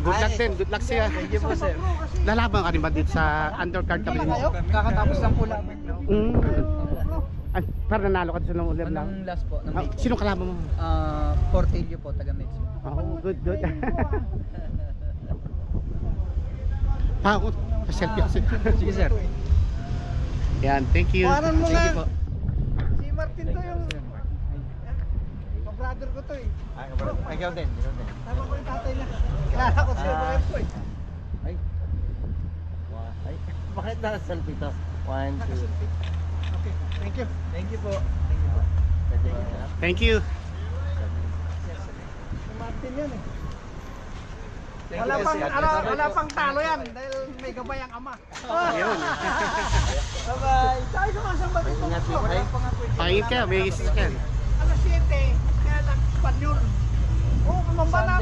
good luck din. Good luck siya. Thank you po, sir. Lalaban ka rin ba dito sa undercard kami? Kakatapos lang po namin. Ay, para nanalo ka sa nung ulit lang. Anong last po? Sino kalaban mo? Portillo po, taga Mexico. Oh, good. Ako, selfie ako. Sige, sir. Yan, thank you. Kuhanan mo Thank nga. you po. Si Martin to yung brother ko to eh. Ikaw din. Tama ko yung tatay niya. Kilala ko si Ibrahim po eh. Ay. Ay. Bakit naka-selfie to? 1, 2. Okay, thank you. Thank you po. Thank you. Si Martin yan eh. Thank Wala you, pang, sir. wala pang talo yan dahil may gabay ang ama. Ayun. Bye-bye. Tayo sumasamba dito. Ingat po, ay. Pangit ka, may isis ka. Alas 7, kaya lang Espanyol. Oo, kumamba na ako.